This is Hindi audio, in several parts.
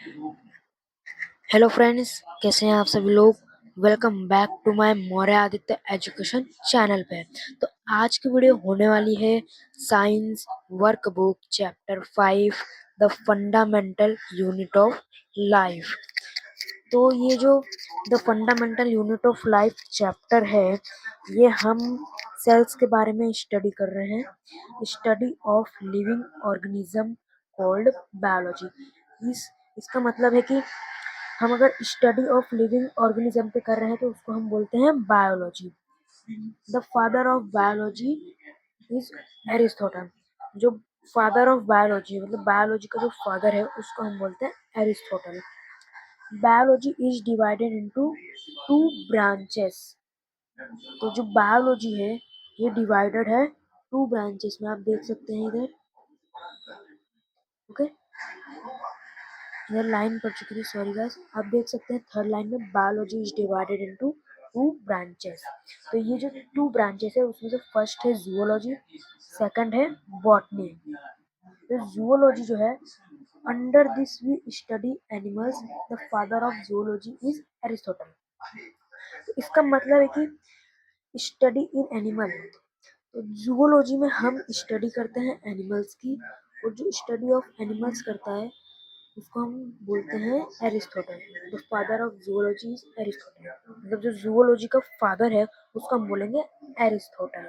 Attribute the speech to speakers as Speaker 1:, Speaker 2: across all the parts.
Speaker 1: हेलो फ्रेंड्स, कैसे हैं आप सभी लोग। Welcome back to my Maurya Aditya education channel पे। तो आज की वीडियो होने वाली है science workbook chapter 5 the fundamental unit of life. तो ये जो the fundamental unit of life chapter है, ये हम सेल्स के बारे में स्टडी कर रहे हैं। Study of living organism called biology. इसका मतलब है कि हम अगर स्टडी ऑफ लिविंग ऑर्गेनिज्म पे कर रहे हैं तो उसको हम बोलते हैं biology. The father of biology is Aristotle. जो फादर ऑफ बायोलॉजी मतलब बायोलॉजी का जो फादर है उसको हम बोलते हैं Aristotle. Biology is divided into two branches. तो जो बायोलॉजी है ये डिवाइडेड है टू ब्रांचेस में। आप देख सकते हैं इधर, ओके, इधर लाइन पड़ चुकी थी, सॉरी गाइस। आप देख सकते हैं थर्ड लाइन में biology is divided into two branches. तो ये जो टू ब्रांचेस है उसमें से फर्स्ट है जूलॉजी, सेकंड है बॉटनी। तो जूलॉजी जो है, under this we study animals, the father of zoology is Aristotle. तो इसका मतलब है कि स्टडी इन एनिमल। तो जूलॉजी में हम स्टडी करते हैं एनिमल्स की, और जो स्टडी ऑफ एनिमल्स करता है उसको हम बोलते हैं Aristotle. The father of zoology is Aristotle. मतलब जो जूलॉजी का फादर है उसको हम बोलेंगे एरिस्टोटल।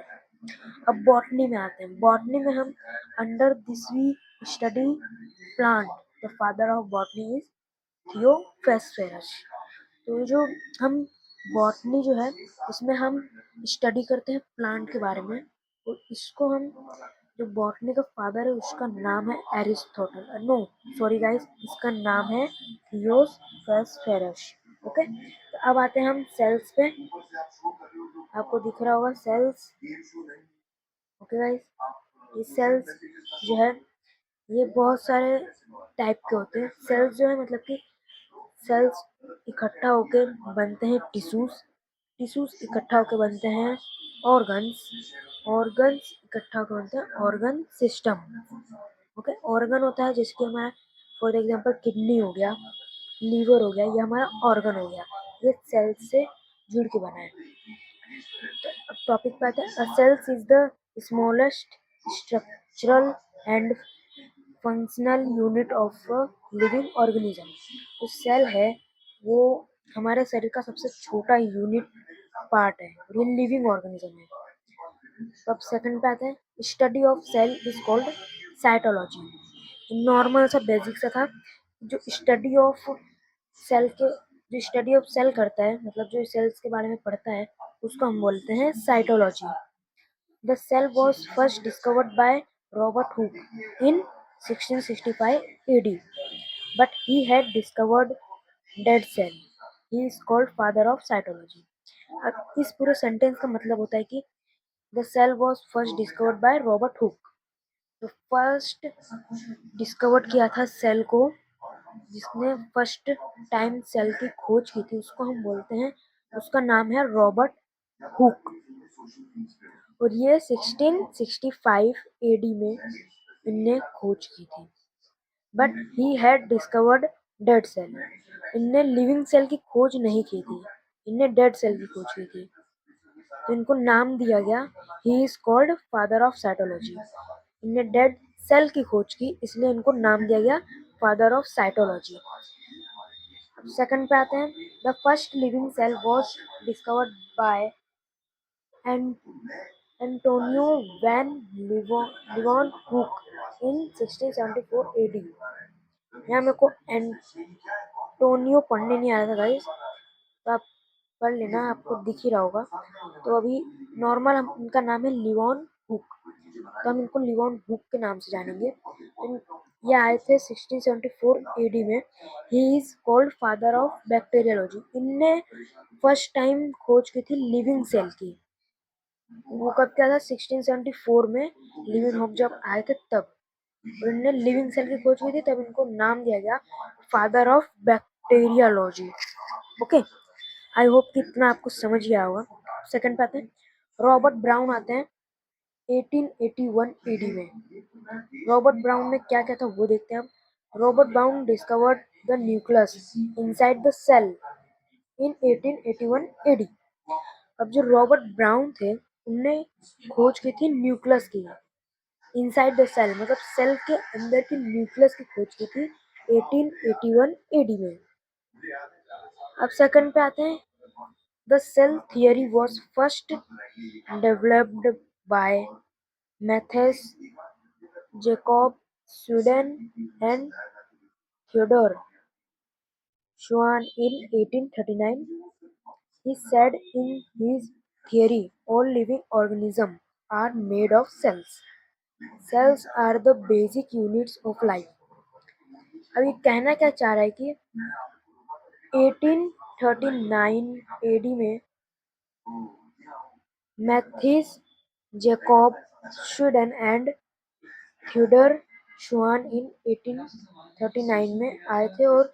Speaker 1: अब बॉटनी में आते हैं। बॉटनी में हम under this we study plant, the father of botany is Theophrastus. तो जो हम बॉटनी जो है इसमें हम स्टडी करते हैं प्लांट के बारे में, और इसको हम, जो बॉटनी का फादर है उसका नाम है एरिस्टोटल। नो, सॉरी गाइस, इसका नाम है थियोफेस्टेरस। ओके, तो अब आते हैं हम सेल्स पे। आपको दिख रहा होगा सेल्स, ओके गाइस। ये सेल्स जो है ये बहुत सारे टाइप के होते हैं। सेल्स जो है मतलब कि सेल्स इकट्ठा होके बनते हैं टिश्यूज, टिश्यूज इकट्ठा होके बनते हैं ऑर्गन्स, ऑर्गन्स इकट्ठा होकर बनते हैं ऑर्गन सिस्टम। ओके, ऑर्गन होता है जैसे कि हमारा फॉर एग्जांपल किडनी हो गया, लीवर हो गया, ये हमारा ऑर्गन हो गया। ये सेल्स से जुड़ के बना है। तो अब टॉपिक पे आते हैं। Cells is the smallest structural and functional unit of living organism. जो सेल है वो हमारे शरीर का सबसे छोटा यूनिट पार्ट है, और ये लिविंग ऑर्गेनिज्म है। तो अब सेकंड पे आते हैं। Study of cell is called cytology. Normal सा बेसिक सा था। जो स्टडी ऑफ सेल के, जो स्टडी ऑफ सेल करता है मतलब जो सेल्स के बारे में पढ़ता है उसको हम बोलते हैं cytology. The cell was first discovered by Robert Hooke in 1665 AD, but he had discovered dead cell. He is called father of cytology. अब इस पूरे सेंटेंस का मतलब होता है कि the cell was first discovered by Robert Hooke. तो फर्स्ट डिस्कवर्ड किया था सेल को, जिसने फर्स्ट टाइम सेल की खोज की थी उसको हम बोलते हैं, उसका नाम है रॉबर्ट हुक। और ये 1665 एडी में इनने खोज की थी। But he had discovered dead cell. इनने लिविंग सेल की खोज नहीं की थी, इनने डेड सेल की खोज की थी। तो इनको नाम दिया गया, he is called father of cytology. इनने डेड सेल की खोज की इसलिए इनको नाम दिया गया फादर ऑफ साइटोलॉजी। सेकंड पे आते हैं। The first living cell was discovered by Antonio van लीeuwenhoek in 1674 AD। यहाँ मेरे को एंटोनियो पढ़ने नहीं आ रहा था गाइस, तो आप पढ़ लेना, आपको दिख ही रहा होगा। तो अभी नॉर्मल हम इनका नाम है लिवॉन हुक, तो हम इनको लिवॉन हुक के नाम से जानेंगे। ये आए थे 1674 एडी में। He is called father of bacteriology. इनने फर्स्ट टाइम खोज की थी लिविंग सेल की। वो कब क्या था, 1674 में लिविंग हुक जब आए थे तब। और इनने लिविंग सेल की खोज की थी, तब इनको नाम दिया गया father of bacteriology. Okay, I hope कि इतना आपको समझ गया होगा। सेकंड पे आते हैं। रॉबर्ट ब्राउन आते हैं 1881 एडी में। रॉबर्ट ब्राउन ने क्या क्या था वो देखते हैं हम। Robert brown discovered the nucleus inside the cell in 1881 AD। अब जो रॉबर्ट ब्राउन थे उनने खोज की थी न्यूक्लियस की, इनसाइड द सेल मतलब सेल के अंदर की न्यूक्लियस की खोज की थी 1881 एडी में। अब सेकंड पे आते हैं, the cell theory was first developed by Matthias Jakob Schleiden and Theodore Schwann in 1839, he said in his theory, all living organisms are made of cells. Cells are the basic units of life. अब ये कहना क्या चाह रहा है कि 1839 एडी में Matthias Jacob Schleiden and Theodor Schwann in 1839 में आए थे और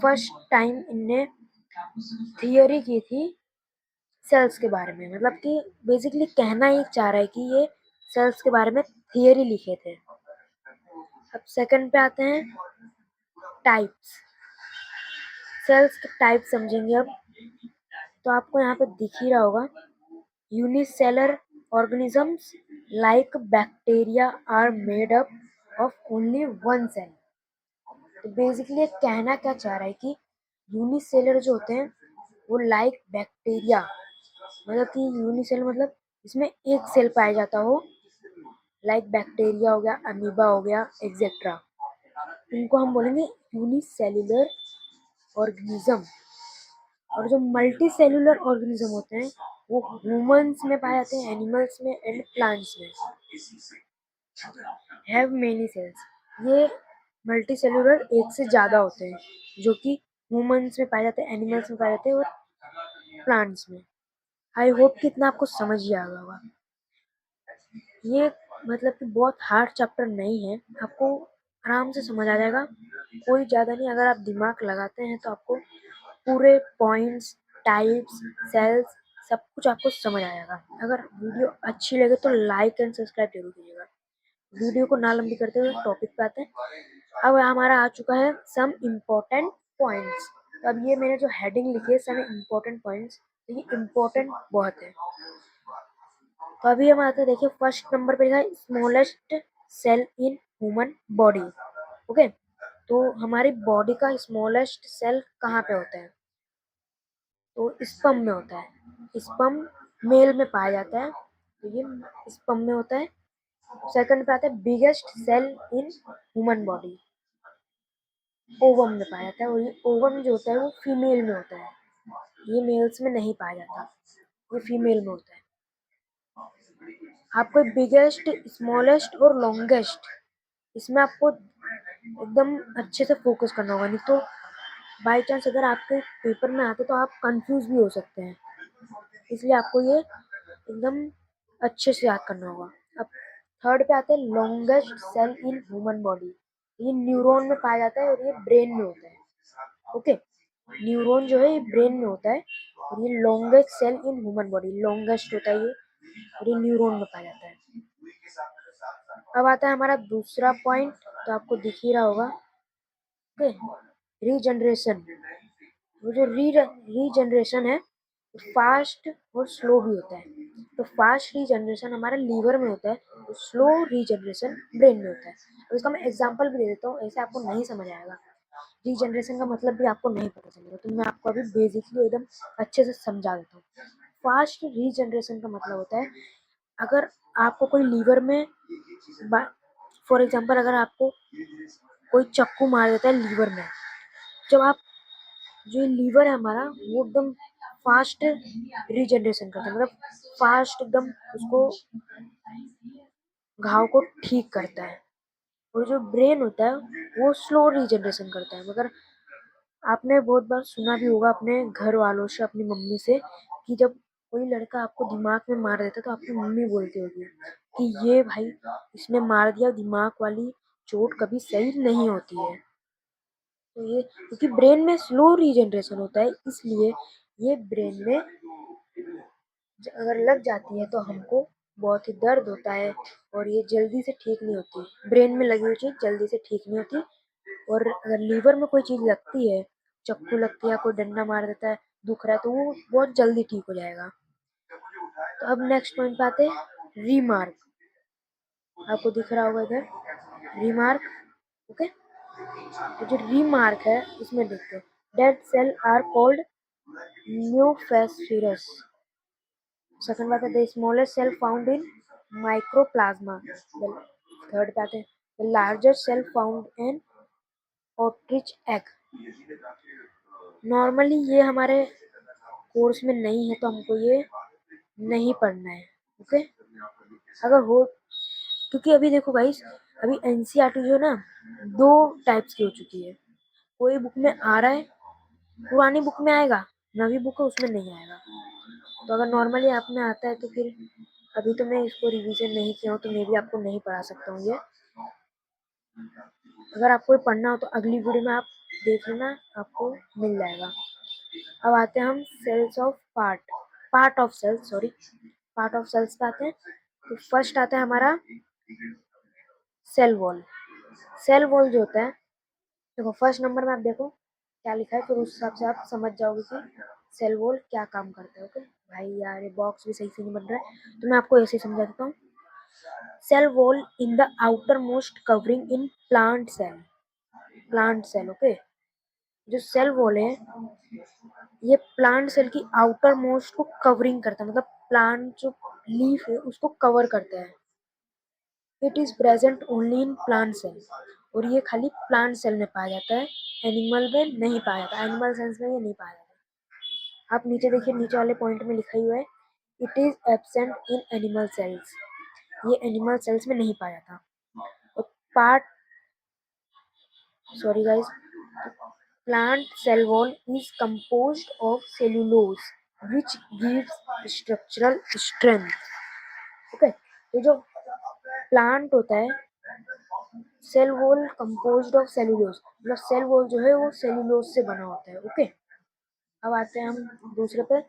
Speaker 1: फर्स्ट टाइम इनने थियरी की थी सेल्स के बारे में, मतलब कि बेसिकली कहना ही चाह रहा है कि ये सेल्स के बारे में थियरी लिखे थे। अब सेकंड पे आते हैं, टाइप्स। सेल्स के टाइप समझेंगे अब, तो आपको यहाँ पे दिख ही रहा होगा, unicellular organisms like bacteria are made up of only one cell। तो बेसिकली कहना क्या चाह रहा है कि यूनिसेलर जो होते हैं वो लाइक बैक्टीरिया, मतलब कि यूनिसेलर मतलब इसमें एक सेल पाया जाता हो, लाइक बैक्टीरिया हो गया, अमीबा हो गया, एक्सेट्रा, इनको हम बोलेंगे यूनिसेलुलर ऑर्गेनिज्म। और जो मल्टी सेलुलर ऑर्गेनिज्म होते हैं वो ह्यूमंस में पाए जाते हैं, एनिमल्स में एंड प्लांट्स में। हैव मेनी सेल्स, ये मल्टी सेलुलर एक से ज़्यादा होते हैं जो कि ह्यूमंस में पाए जाते हैं, एनिमल्स में पाए जाते हैं और प्लांट्स में। आई होप कि इतना आपको समझ ही आ गया होगा। ये मतलब कि बहुत हार्ड चैप्टर नहीं है, आपको आराम से समझ आ जाएगा, कोई ज़्यादा नहीं। अगर आप दिमाग लगाते हैं तो आपको पूरे पॉइंट्स, टाइप्स, सेल्स सब कुछ आपको समझ आएगा। अगर वीडियो अच्छी लगे तो लाइक एंड सब्सक्राइब जरूर कीजिएगा। वीडियो को ना लंबी करते हुए टॉपिक पे आते हैं। अब हमारा आ चुका है सम इम्पोर्टेंट पॉइंट्स। तो अब ये मैंने जो हेडिंग लिखी है सम इम्पोर्टेंट पॉइंट्स, तो ये इम्पोर्टेंट बहुत है। तो अभी हम आते हैं, देखिए फर्स्ट नंबर पे लिखा है smallest cell in human body. Okay, तो हमारी बॉडी का स्मॉलेस्ट सेल कहाँ पे होता है, तो स्पर्म में होता है। स्पर्म मेल में पाया जाता है, तो ये स्पर्म में होता है। सेकंड पे आता है biggest cell in human body, ovum में पाया जाता है, और ये ओवम जो होता है वो फीमेल में होता है, ये मेल्स में नहीं पाया जाता, ये फीमेल में होता है। आपको बिगेस्ट, स्मॉलेस्ट और लॉन्गेस्ट, इसमें आपको एकदम अच्छे से फोकस करना होगा, नहीं तो बाई चांस अगर आपके पेपर में आते तो आप कंफ्यूज भी हो सकते हैं, इसलिए आपको ये एकदम अच्छे से याद करना होगा। अब थर्ड पे आते हैं longest cell in human body, ये न्यूरॉन में पाया जाता है और ये ब्रेन में होता है। ओके, न्यूरॉन जो है ये ब्रेन में होता है और ये longest cell in human body, longest होता है ये, और ये न्यूरॉन में पाया जाता है। अब आता है हमारा दूसरा पॉइंट, तो आपको दिख ही रहा होगा, ओके, रीजनरेशन। वो जो रीजनरेशन है फास्ट और स्लो भी होता है। तो फास्ट रीजनरेशन हमारे लीवर में होता है, तो स्लो रीजनरेशन ब्रेन में होता है। अब इसका मैं एग्जांपल भी दे देता हूँ, ऐसे आपको नहीं समझ आएगा, रीजनरेशन का मतलब भी आपको नहीं पता चलेगा, तो मैं आपको अभी बेसिकली एकदम अच्छे से समझा देता हूँ। फास्ट रीजनरेशन का मतलब होता है, अगर आपको कोई लीवर में, फॉर एग्जाम्पल अगर आपको कोई चाकू मार देता है लीवर में, जब आप, जो लीवर है हमारा वो एकदम फास्ट रीजनरेशन करता है, मतलब फास्ट एकदम उसको, घाव को ठीक करता है। और जो ब्रेन होता है वो स्लो रीजनरेशन करता है। मगर आपने बहुत बार सुना भी होगा अपने घर वालों से, अपनी मम्मी से, कि जब कोई लड़का आपको दिमाग में मार देता है तो आपकी मम्मी बोलती होगी कि ये भाई इसने मार दिया, दिमाग वाली चोट कभी सही नहीं होती है। तो ये क्योंकि ब्रेन में स्लो रीजनरेशन होता है, इसलिए ये ब्रेन में अगर लग जाती है तो हमको बहुत ही दर्द होता है और ये जल्दी से ठीक नहीं होती। ब्रेन में लगी हुई चीज जल्दी से ठीक नहीं होती, और अगर लीवर में कोई चीज लगती है, चक्कू लगती है या कोई डंडा मार देता है, दुख रहा है, तो वो बहुत जल्दी ठीक हो जाएगा। तो अब नेक्स्ट पॉइंट पे आते हैं रीमार्क। आपको दिख रहा होगा इधर रीमार्क। ओके, तो जो रीमार्क है इसमें देखते हैं डेड सेल आर कॉल्ड न्यूफेस्फिरस। सेकंड बात है the smallest cell found in mycoplasma. Third बात है the largest cell found in ostrich egg. Normally ये हमारे कोर्स में नहीं है तो हमको ये नहीं पढ़ना है। ओके, अगर हो, क्योंकि अभी देखो गाइस, अभी एनसीईआरटी जो है ना, दो टाइप्स की हो चुकी है। कोई बुक में आ रहा है, पुरानी बुक में आएगा, नवी बुक है उसमें नहीं आएगा। तो अगर नॉर्मली आप में आता है तो फिर अभी तो मैं इसको रिवीजन नहीं किया हूँ तो मैं भी आपको नहीं पढ़ा सकता हूँ ये। अगर आपको पढ़ना हो तो अगली वीडियो में आप देख लेना, आपको मिल जाएगा। अब आते हैं हम cells of part of cells, sorry, part of cells पे आते हैं। तो फर्स्ट आता है हमारा सेल वॉल। सेल वॉल जो होता है, देखो फर्स्ट नंबर में आप देखो क्या लिखा है, फिर उस हिसाब से आप समझ जाओगे कि सेल वॉल क्या काम करता है। ओके भाई यार, ये बॉक्स भी सही से नहीं बन रहा है तो मैं आपको ऐसे ही समझा देता हूँ। Cell wall in the outer most covering in plant cell. Plant cell, okay, जो सेल वॉल है ये प्लांट सेल की आउटर मोस्ट को कवरिंग करता है, मतलब प्लांट जो लीफ है उसको कवर करता है। It is present only in plant cell, और ये खाली प्लांट सेल में पाया जाता है, एनिमल में नहीं पाया जाता, एनिमल सेल्स में ये नहीं पाया जाता। आप नीचे देखिए, नीचे वाले पॉइंट में लिखा हुआ है it is absent in animal cells, ये एनिमल सेल्स में नहीं पाया जाता। और part, sorry guys, plant cell wall is composed of cellulose which gives structural strength. Okay, तो जो प्लांट होता है, cell wall composed of cellulose, मतलब सेल वॉल जो है वो सेलुलोज से बना होता है। ओके, अब आते हैं हम दूसरे पे,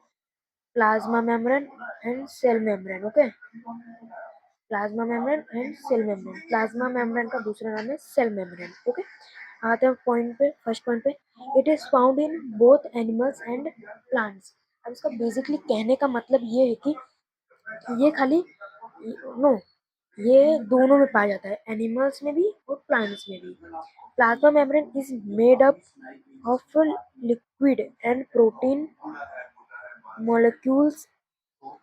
Speaker 1: plasma membrane and cell membrane. Okay, plasma membrane and cell membrane. Plasma membrane का दूसरा नाम है सेल मेम्ब्रेन। ओके, आते हैं पॉइंट पे, फर्स्ट पॉइंट पे, it is found in both animals and plants. अब इसका बेसिकली कहने का मतलब ये है कि ये खाली, नो, ये दोनों में पाया जाता है, एनिमल्स में भी और प्लांट्स में भी। Plasma membrane is made up of liquid and protein molecules.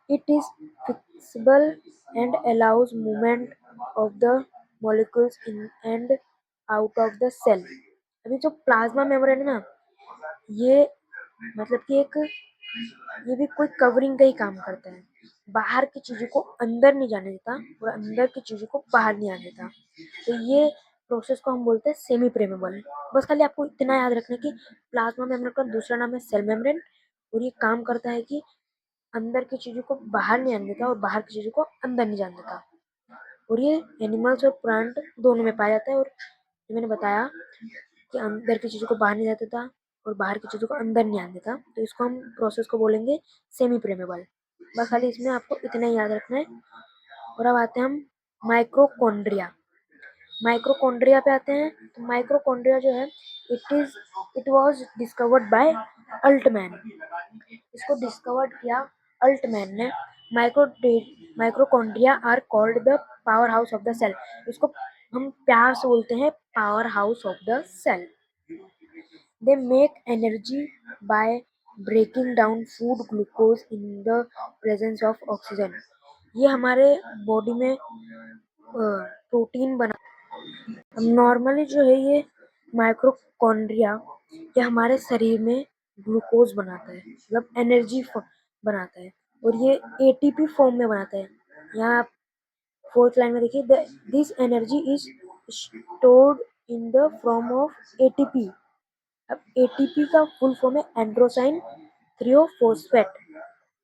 Speaker 1: It is flexible and allows movement of the molecules in and out of the cell. अभी जो प्लाज्मा मेम्ब्रेन है ना, ये मतलब कि एक, ये भी कोई कवरिंग का ही काम करता है, बाहर की चीजों को अंदर नहीं जाने देता और अंदर की चीजों को बाहर नहीं आने देता। तो ये प्रोसेस को हम बोलते हैं सेमी प्रेमेबल। बस खाली आपको इतना याद रखना कि प्लाज्मा मेम्ब्रेन का दूसरा नाम है सेल मेम्ब्रेन, और ये काम करता है कि अंदर की चीजों को बाहर नहीं आने देता और बाहर की चीजों को अंदर नहीं जाने देता। और ये एनिमल्स और प्लांट दोनों में पाया जाता है। और मैंने बताया कि अंदर की चीजों को बाहर नहीं जाने देता और बाहर की चीजों को अंदर नहीं आने देता, तो इसको हम प्रोसेस को बोलेंगे सेमी प्रेमेबल। बस खाली इसमें आपको इतना ही याद रखना है। और अब आते हैं हम माइक्रोकॉन्ड्रिया। माइक्रोकॉन्ड्रिया पे आते हैं। तो माइक्रोकॉन्ड्रिया जो है, it was discovered by Altmann. इसको डिस्कवर्ड किया अल्टमैन ने। Micro mitochondria are called the power house of the cell. इसको हम प्यार से बोलते हैं power house of the cell. They make energy by breaking down food glucose in the presence of oxygen. ये हमारे बॉडी में प्रोटीन बना। नॉर्मली जो है ये माइक्रोकॉन्ड्रिया, ये हमारे शरीर में ग्लूकोज बनाता है, मतलब एनर्जी बनाता है, और ये एटीपी फॉर्म में बनाता है। यहाँ आप फोर्थ लाइन में देखिए, this energy is stored in the form of ATP. अब एटीपी का फुल फॉर्म है एंड्रोसाइन थ्रियोफॉस्फेट।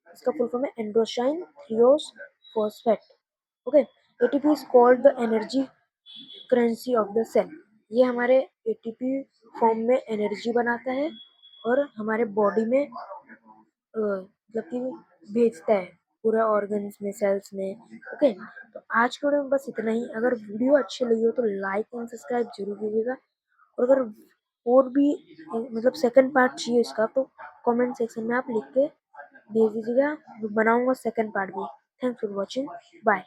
Speaker 1: इसका फुल फॉर्म है adenosine triphosphate. Okay, ATP is called the energy currency of the cell. ये हमारे एटीपी फॉर्म में एनर्जी बनाता है और हमारे बॉडी में मतलब कि भेजता है पूरा ऑर्गन्स में, सेल्स में। ओके, तो आज के वीडियो में बस इतना ही। अगर वीडियो अच्छी लगी हो तो लाइक एंड सब्सक्राइब जरूर कीजिएगा, और अगर और भी मतलब सेकंड पार्ट चाहिए इसका तो कमेंट सेक्शन में आप लिख के भेज दीजिएगा, बनाऊंगा सेकंड पार्ट भी। Thanks for watching, bye.